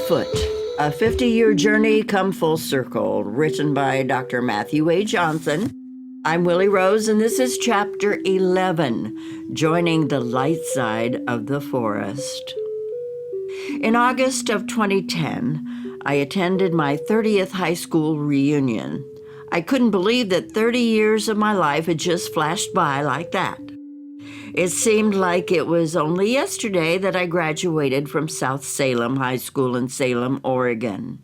Bigfoot, a 50-year journey come full circle, written by Dr. Matthew A. Johnson. I'm Willi Rose, and this is Chapter 11, Joining the Light Side of the Forest. In August of 2010, I attended my 30th high school reunion. I couldn't believe that 30 years of my life had just flashed by like that. It seemed like it was only yesterday that I graduated from South Salem High School in Salem, Oregon.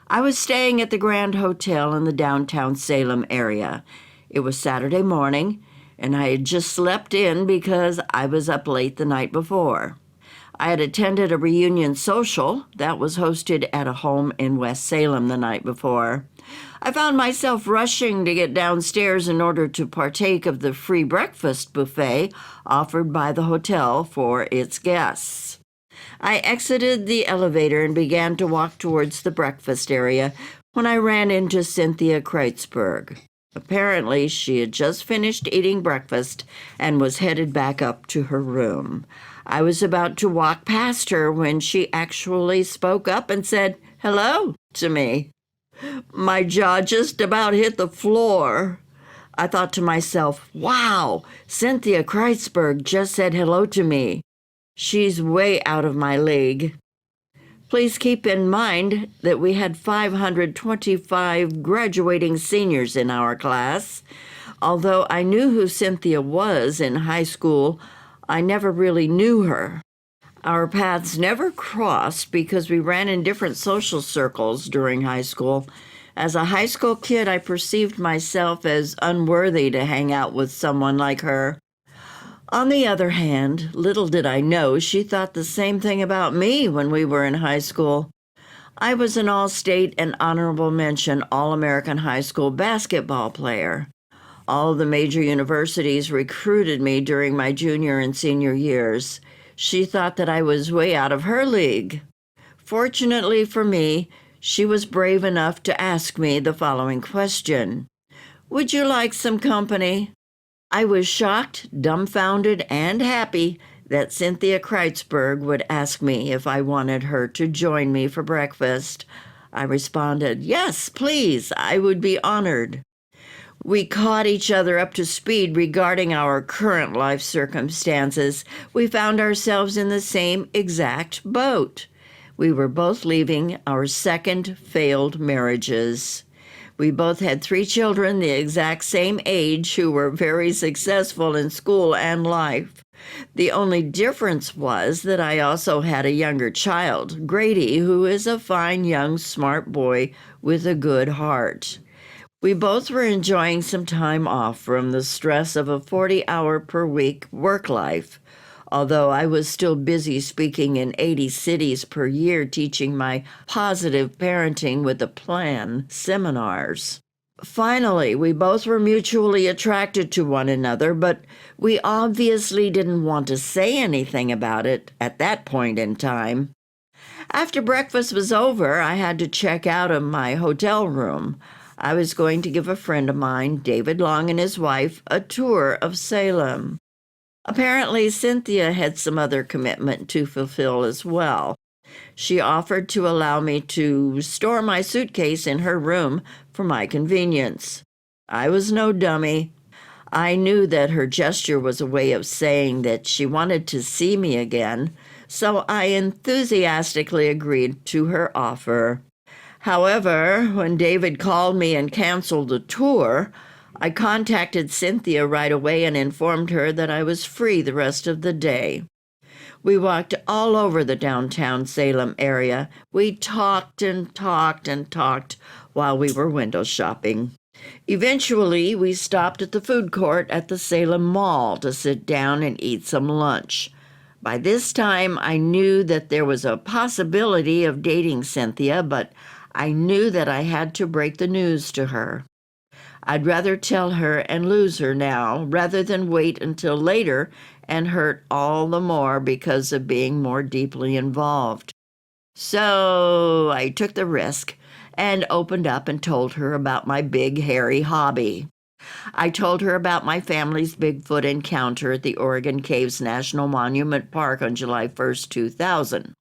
I was staying at the Grand Hotel in the downtown Salem area. It was Saturday morning, and I had just slept in because I was up late the night before. I had attended a reunion social that was hosted at a home in West Salem the night before. I found myself rushing to get downstairs in order to partake of the free breakfast buffet offered by the hotel for its guests. I exited the elevator and began to walk towards the breakfast area when I ran into Cynthia Kreitzberg. Apparently, she had just finished eating breakfast and was headed back up to her room. I was about to walk past her when she actually spoke up and said hello to me. My jaw just about hit the floor. I thought to myself, wow, Cynthia Kreitzberg just said hello to me. She's way out of my league. Please keep in mind that we had 525 graduating seniors in our class. Although I knew who Cynthia was in high school, I never really knew her. Our paths never crossed because we ran in different social circles during high school. As a high school kid, I perceived myself as unworthy to hang out with someone like her. On the other hand, little did I know she thought the same thing about me when we were in high school. I was an all-state and honorable mention All-American high school basketball player. All the major universities recruited me during my junior and senior years. She thought that I was way out of her league. Fortunately for me, she was brave enough to ask me the following question. Would you like some company? I was shocked, dumbfounded, and happy that Cynthia Kreitzberg would ask me if I wanted her to join me for breakfast. I responded, yes, please, I would be honored. We caught each other up to speed regarding our current life circumstances. We found ourselves in the same exact boat. We were both leaving our second failed marriages. We both had 3 children the exact same age who were very successful in school and life. The only difference was that I also had a younger child, Grady, who is a fine young smart boy with a good heart. We both were enjoying some time off from the stress of a 40-hour-per-week work life, although I was still busy speaking in 80 cities per year teaching my Positive Parenting with a Plan seminars. Finally, we both were mutually attracted to one another, but we obviously didn't want to say anything about it at that point in time. After breakfast was over, I had to check out of my hotel room. I was going to give a friend of mine, David Long and his wife, a tour of Salem. Apparently, Cynthia had some other commitment to fulfill as well. She offered to allow me to store my suitcase in her room for my convenience. I was no dummy. I knew that her gesture was a way of saying that she wanted to see me again, so I enthusiastically agreed to her offer. However, when David called me and canceled the tour, I contacted Cynthia right away and informed her that I was free the rest of the day. We walked all over the downtown Salem area. We talked and talked and talked while we were window shopping. Eventually, we stopped at the food court at the Salem Mall to sit down and eat some lunch. By this time, I knew that there was a possibility of dating Cynthia, but I knew that I had to break the news to her. I'd rather tell her and lose her now rather than wait until later and hurt all the more because of being more deeply involved. So I took the risk and opened up and told her about my big, hairy hobby. I told her about my family's Bigfoot encounter at the Oregon Caves National Monument Park on July 1st, 2000.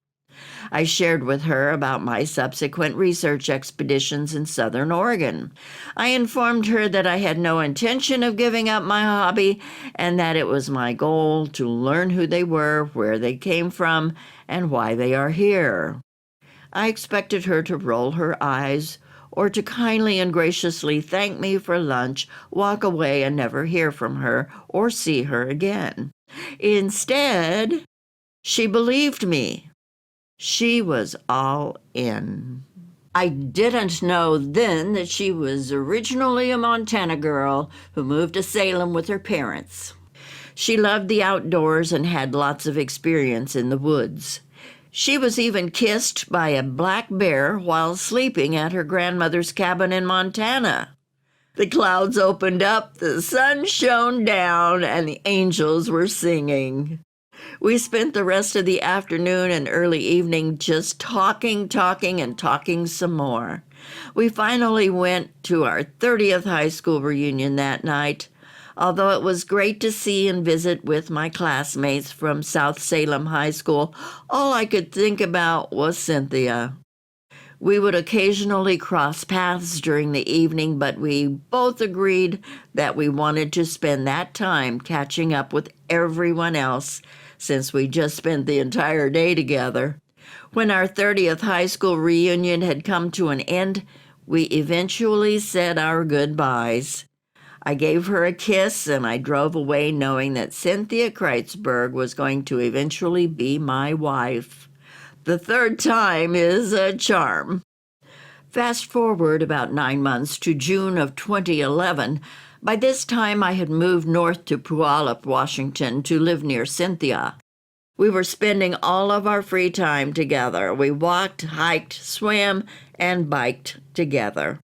I shared with her about my subsequent research expeditions in Southern Oregon. I informed her that I had no intention of giving up my hobby and that it was my goal to learn who they were, where they came from, and why they are here. I expected her to roll her eyes or to kindly and graciously thank me for lunch, walk away, and never hear from her or see her again. Instead, she believed me. She was all in. I didn't know then that she was originally a Montana girl who moved to Salem with her parents. She loved the outdoors and had lots of experience in the woods. She was even kissed by a black bear while sleeping at her grandmother's cabin in Montana. The clouds opened up, the sun shone down, and the angels were singing. We spent the rest of the afternoon and early evening just talking, and talking some more. We finally went to our 30th high school reunion that night. Although it was great to see and visit with my classmates from South Salem High School, all I could think about was Cynthia. We would occasionally cross paths during the evening, but we both agreed that we wanted to spend that time catching up with everyone else since we just spent the entire day together. When our 30th high school reunion had come to an end, we eventually said our goodbyes. I gave her a kiss, and I drove away knowing that Cynthia Kreitzberg was going to eventually be my wife. The third time is a charm. Fast forward about 9 months to June of 2011. By this time, I had moved north to Puyallup, Washington, to live near Cynthia. We were spending all of our free time together. We walked, hiked, swam, and biked together.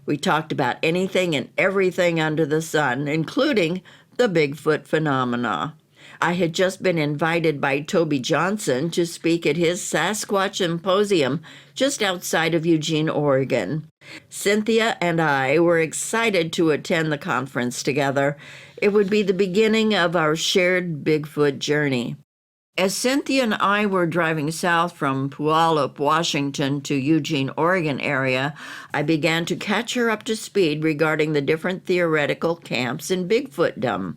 We talked about anything and everything under the sun, including the Bigfoot phenomena. I had just been invited by Toby Johnson to speak at his Sasquatch symposium just outside of Eugene, Oregon. Cynthia and I were excited to attend the conference together. It would be the beginning of our shared Bigfoot journey. As Cynthia and I were driving south from Puyallup, Washington to Eugene, Oregon area, I began to catch her up to speed regarding the different theoretical camps in Bigfootdom.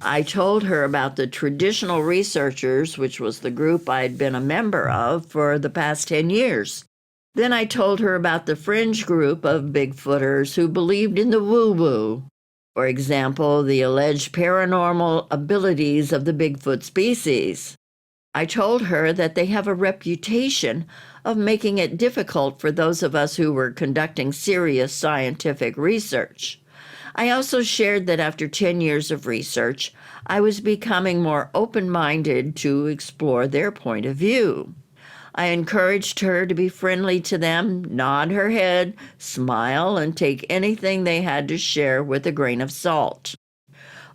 I told her about the traditional researchers, which was the group I'd been a member of for the past 10 years. Then I told her about the fringe group of Bigfooters who believed in the woo-woo. For example, the alleged paranormal abilities of the Bigfoot species. I told her that they have a reputation of making it difficult for those of us who were conducting serious scientific research. I also shared that after 10 years of research, I was becoming more open-minded to explore their point of view. I encouraged her to be friendly to them, nod her head, smile, and take anything they had to share with a grain of salt.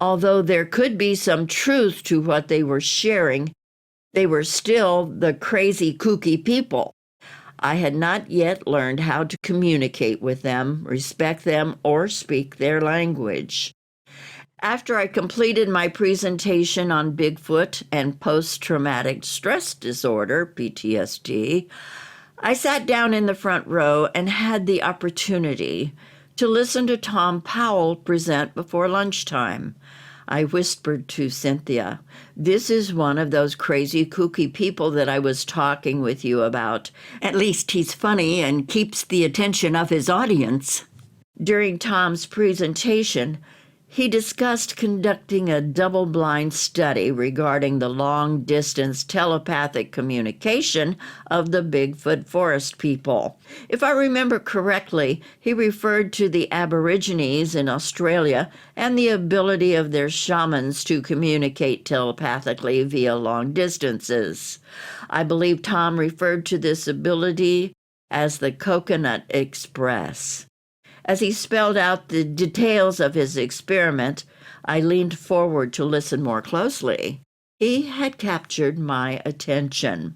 Although there could be some truth to what they were sharing, they were still the crazy, kooky people. I had not yet learned how to communicate with them, respect them, or speak their language. After I completed my presentation on Bigfoot and post-traumatic stress disorder, PTSD, I sat down in the front row and had the opportunity to listen to Tom Powell present before lunchtime. I whispered to Cynthia, "This is one of those crazy, kooky people that I was talking with you about. At least he's funny and keeps the attention of his audience." During Tom's presentation, he discussed conducting a double-blind study regarding the long-distance telepathic communication of the Bigfoot forest people. If I remember correctly, he referred to the Aborigines in Australia and the ability of their shamans to communicate telepathically via long distances. I believe Tom referred to this ability as the Coconut Express. As he spelled out the details of his experiment, I leaned forward to listen more closely. He had captured my attention.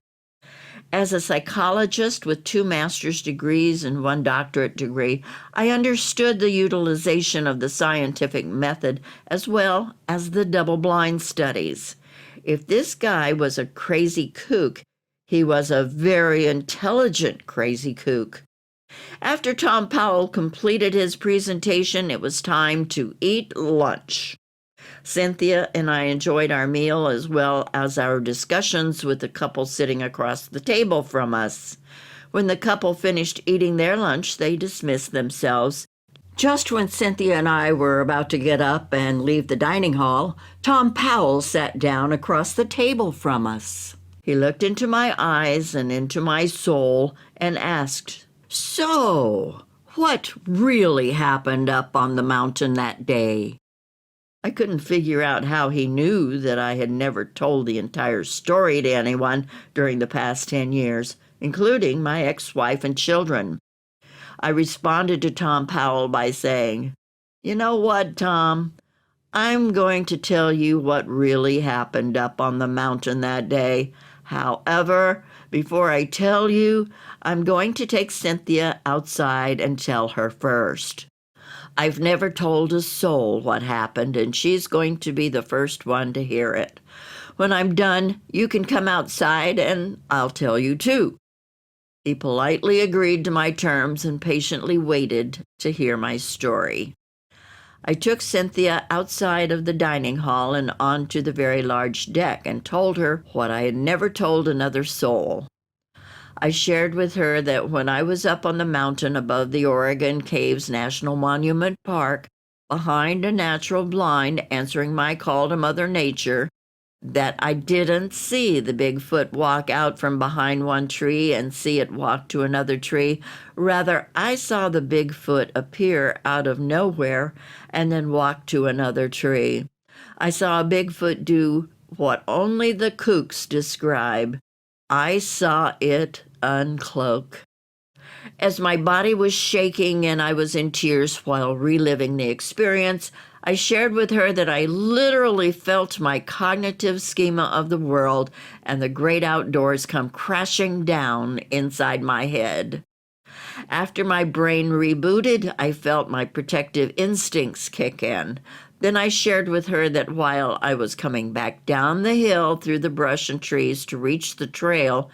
As a psychologist with 2 master's degrees and 1 doctorate degree, I understood the utilization of the scientific method as well as the double-blind studies. If this guy was a crazy kook, He was a very intelligent crazy kook. After Tom Powell completed his presentation, it was time to eat lunch. Cynthia and I enjoyed our meal as well as our discussions with the couple sitting across the table from us. When the couple finished eating their lunch, they dismissed themselves. Just when Cynthia and I were about to get up and leave the dining hall, Tom Powell sat down across the table from us. He looked into my eyes and into my soul and asked, "So, what really happened up on the mountain that day?" I couldn't figure out how he knew that I had never told the entire story to anyone during the past 10 years, including my ex-wife and children. I responded to Tom Powell by saying, "You know what, Tom? I'm going to tell you what really happened up on the mountain that day. However, before I tell you, I'm going to take Cynthia outside and tell her first. I've never told a soul what happened, and she's going to be the first one to hear it. When I'm done, you can come outside and I'll tell you too." He politely agreed to my terms and patiently waited to hear my story. I took Cynthia outside of the dining hall and onto the very large deck and told her what I had never told another soul. I shared with her that when I was up on the mountain above the Oregon Caves National Monument Park, behind a natural blind answering my call to Mother Nature, that I didn't see the Bigfoot walk out from behind one tree and see it walk to another tree. Rather, I saw the Bigfoot appear out of nowhere and then walk to another tree. I saw a Bigfoot do what only the kooks describe. I saw it uncloak. As my body was shaking and I was in tears while reliving the experience, I shared with her that I literally felt my cognitive schema of the world and the great outdoors come crashing down inside my head. After my brain rebooted, I felt my protective instincts kick in. Then I shared with her that while I was coming back down the hill through the brush and trees to reach the trail,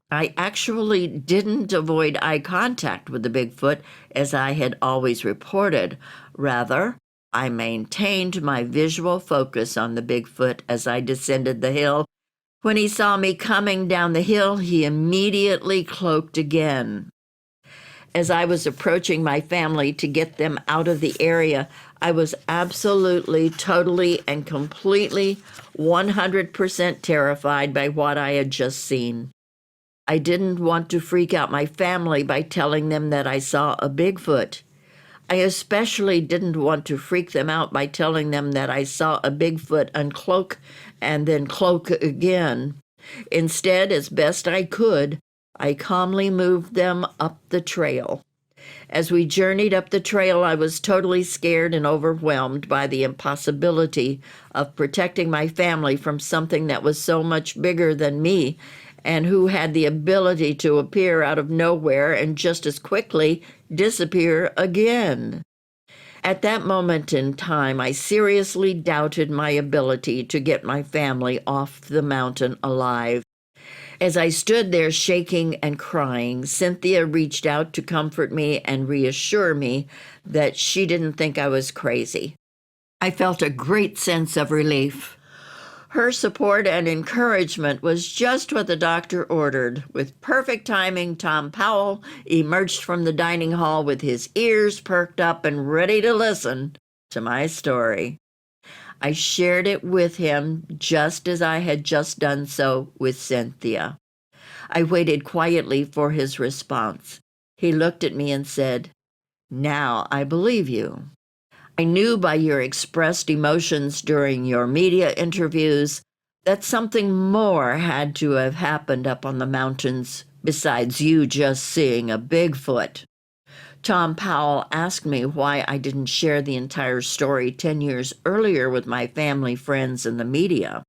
I actually didn't avoid eye contact with the Bigfoot as I had always reported. Rather, I maintained my visual focus on the Bigfoot as I descended the hill. When he saw me coming down the hill, he immediately cloaked again. As I was approaching my family to get them out of the area, I was absolutely, totally, and completely 100% terrified by what I had just seen. I didn't want to freak out my family by telling them that I saw a Bigfoot. I especially didn't want to freak them out by telling them that I saw a Bigfoot uncloak and then cloak again. Instead, as best I could, I calmly moved them up the trail. As we journeyed up the trail, I was totally scared and overwhelmed by the impossibility of protecting my family from something that was so much bigger than me and who had the ability to appear out of nowhere and just as quickly disappear again. At that moment in time, I seriously doubted my ability to get my family off the mountain alive. As I stood there shaking and crying, Cynthia reached out to comfort me and reassure me that she didn't think I was crazy. I felt a great sense of relief. Her support and encouragement was just what the doctor ordered. With perfect timing, Tom Powell emerged from the dining hall with his ears perked up and ready to listen to my story. I shared it with him just as I had just done so with Cynthia. I waited quietly for his response. He looked at me and said, "Now I believe you. I knew by your expressed emotions during your media interviews that something more had to have happened up on the mountains besides you just seeing a Bigfoot." Tom Powell asked me why I didn't share the entire story 10 years earlier with my family, friends, and the media.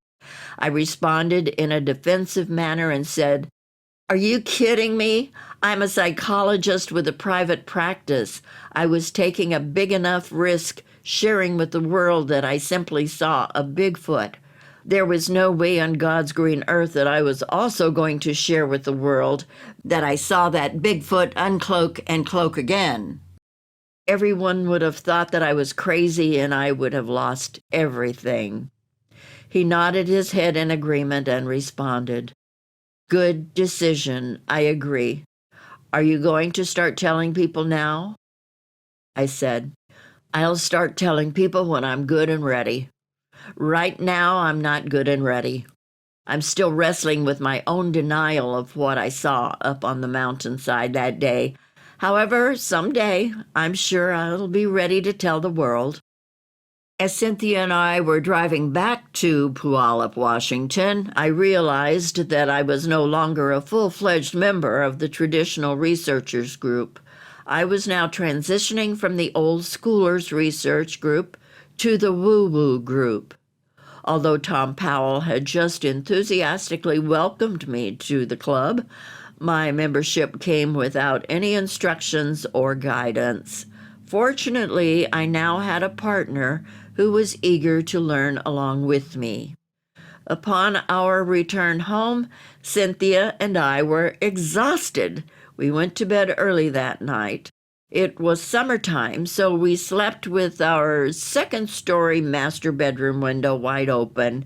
I responded in a defensive manner and said, "Are you kidding me? I'm a psychologist with a private practice. I was taking a big enough risk sharing with the world that I simply saw a Bigfoot. There was no way on God's green earth that I was also going to share with the world that I saw that Bigfoot uncloak and cloak again. Everyone would have thought that I was crazy and I would have lost everything. He nodded his head in agreement and responded, "Good decision, I agree. Are you going to start telling people now?" I said, "I'll start telling people when I'm good and ready. Right now, I'm not good and ready. I'm still wrestling with my own denial of what I saw up on the mountainside that day. However, someday, I'm sure I'll be ready to tell the world." As Cynthia and I were driving back to Puyallup, Washington, I realized that I was no longer a full-fledged member of the traditional researchers group. I was now transitioning from the old schoolers research group to the woo-woo group. Although Tom Powell had just enthusiastically welcomed me to the club, my membership came without any instructions or guidance. Fortunately, I now had a partner who was eager to learn along with me. Upon our return home, Cynthia and I were exhausted. We went to bed early that night. It was summertime, so we slept with our second-story master bedroom window wide open.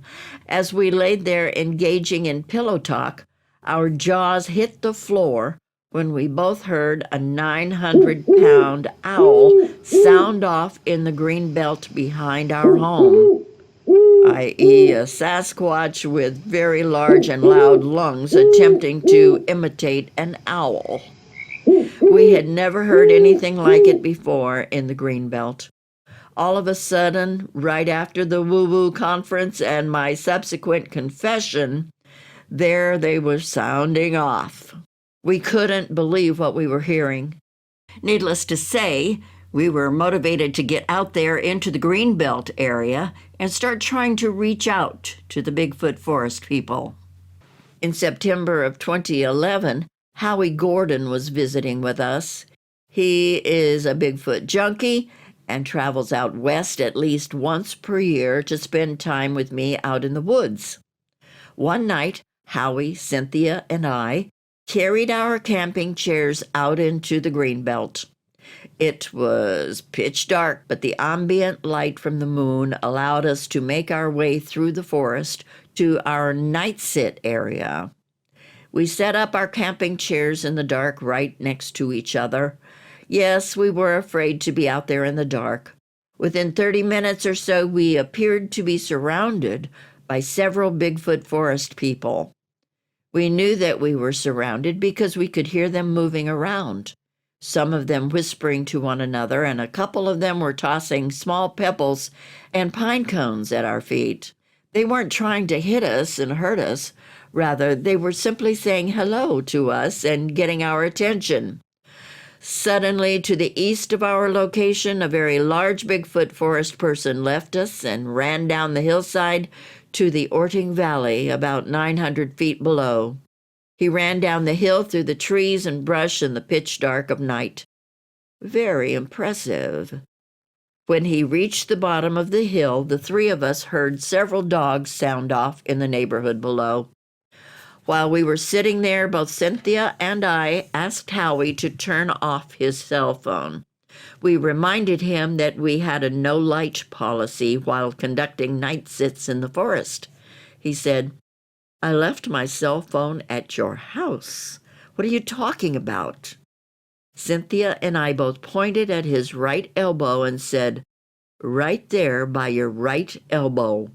As we laid there engaging in pillow talk, our jaws hit the floor when we both heard a 900-pound owl sound off in the green belt behind our home, i.e., a Sasquatch with very large and loud lungs attempting to imitate an owl. We had never heard anything like it before in the Greenbelt. All of a sudden, right after the woo-woo conference and my subsequent confession, there they were sounding off. We couldn't believe what we were hearing. Needless to say, we were motivated to get out there into the Greenbelt area and start trying to reach out to the Bigfoot forest people. In September of 2011, Howie Gordon was visiting with us. He is a Bigfoot junkie and travels out west at least once per year to spend time with me out in the woods. One night, Howie, Cynthia, and I carried our camping chairs out into the Greenbelt. It was pitch dark, but the ambient light from the moon allowed us to make our way through the forest to our night sit area. We set up our camping chairs in the dark right next to each other. Yes, we were afraid to be out there in the dark. Within 30 minutes or so, we appeared to be surrounded by several Bigfoot forest people. We knew that we were surrounded because we could hear them moving around, some of them whispering to one another, and a couple of them were tossing small pebbles and pine cones at our feet. They weren't trying to hit us and hurt us. Rather, they were simply saying hello to us and getting our attention. Suddenly, to the east of our location, a very large Bigfoot forest person left us and ran down the hillside to the Orting Valley, about 900 feet below. He ran down the hill through the trees and brush in the pitch dark of night. Very impressive. When he reached the bottom of the hill, the three of us heard several dogs sound off in the neighborhood below. While we were sitting there, both Cynthia and I asked Howie to turn off his cell phone. We reminded him that we had a no-light policy while conducting night sits in the forest. He said, "I left my cell phone at your house. What are you talking about?" Cynthia and I both pointed at his right elbow and said, "Right there by your right elbow."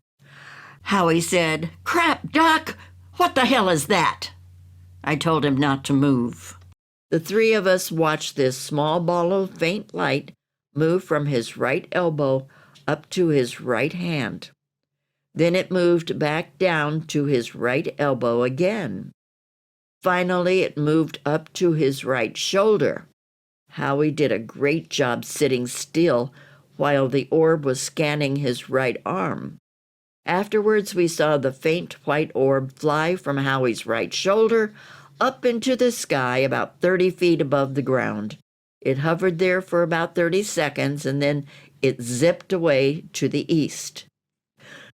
Howie said, "Crap, Doc! What the hell is that?" I told him not to move. The three of us watched this small ball of faint light move from his right elbow up to his right hand. Then it moved back down to his right elbow again. Finally, it moved up to his right shoulder. Howie did a great job sitting still while the orb was scanning his right arm. Afterwards, we saw the faint white orb fly from Howie's right shoulder up into the sky about 30 feet above the ground. It hovered there for about 30 seconds, and then it zipped away to the east.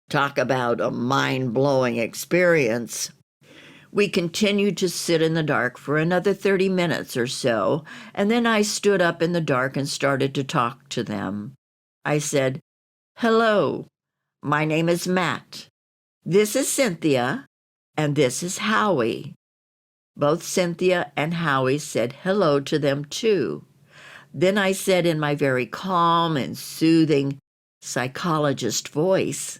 Talk about a mind-blowing experience. We continued to sit in the dark for another 30 minutes or so, and then I stood up in the dark and started to talk to them. I said, "Hello, my name is Matt. This is Cynthia, and this is Howie." Both Cynthia and Howie said hello to them too. Then I said in my very calm and soothing psychologist voice,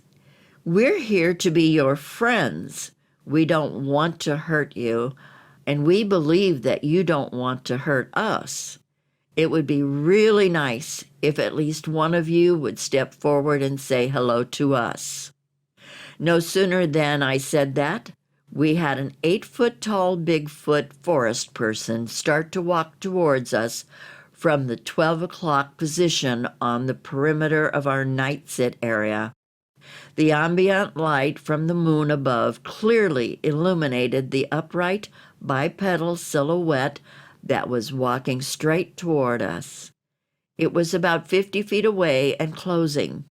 "We're here to be your friends. We don't want to hurt you, and we believe that you don't want to hurt us. It would be really nice if at least one of you would step forward and say hello to us." No sooner than I said that, we had an 8-foot-tall Bigfoot forest person start to walk towards us from the 12 o'clock position on the perimeter of our night sit area. The ambient light from the moon above clearly illuminated the upright, bipedal silhouette that was walking straight toward us. It was about 50 feet away and closing.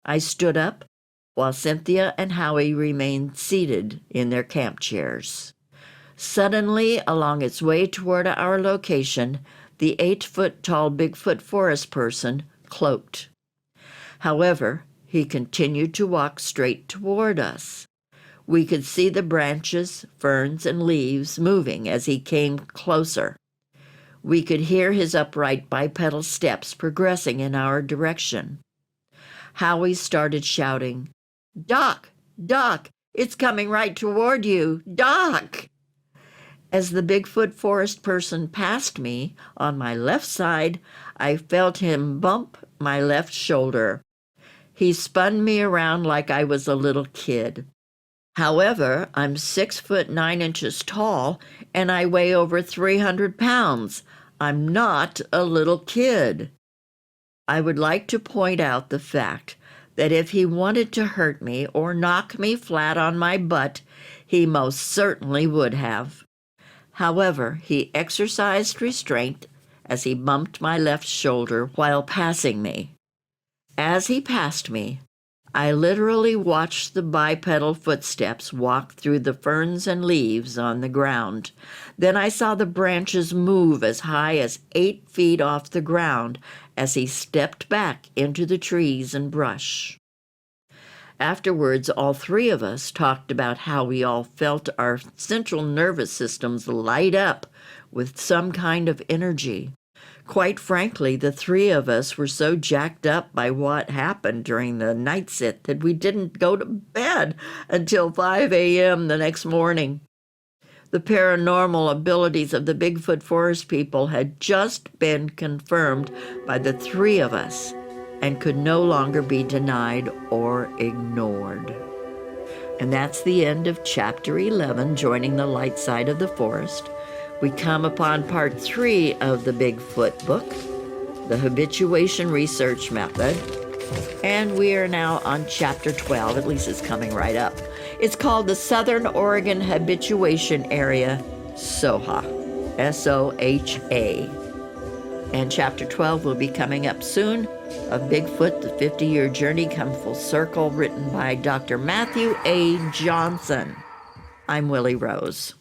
I stood up, while Cynthia and Howie remained seated in their camp chairs. Suddenly, along its way toward our location, the 8-foot-tall Bigfoot forest person cloaked. However, he continued to walk straight toward us. We could see the branches, ferns, and leaves moving as he came closer. We could hear his upright bipedal steps progressing in our direction. Howie started shouting, "Doc! Doc! It's coming right toward you! Doc!" As the Bigfoot forest person passed me on my left side, I felt him bump my left shoulder. He spun me around like I was a little kid. However, I'm 6'9" tall, and I weigh over 300 pounds. I'm not a little kid. I would like to point out the fact that if he wanted to hurt me or knock me flat on my butt, he most certainly would have. However, he exercised restraint as he bumped my left shoulder while passing me. As he passed me, I literally watched the bipedal footsteps walk through the ferns and leaves on the ground. Then I saw the branches move as high as 8 feet off the ground as he stepped back into the trees and brush. Afterwards, all three of us talked about how we all felt our central nervous systems light up with some kind of energy. Quite frankly, the three of us were so jacked up by what happened during the night sit that we didn't go to bed until 5 a.m. the next morning. The paranormal abilities of the Bigfoot forest people had just been confirmed by the three of us and could no longer be denied or ignored. And that's the end of Chapter 11, Joining the Light Side of the Forest. We come upon Part 3 of the Bigfoot Book, the Habituation Research Method, and we are now on Chapter 12, at least it's coming right up. It's called the Southern Oregon Habituation Area, SOHA, S-O-H-A. And Chapter 12 will be coming up soon, of Bigfoot, the 50-Year Journey Come Full Circle, written by Dr. Matthew A. Johnson. I'm Willi Rose.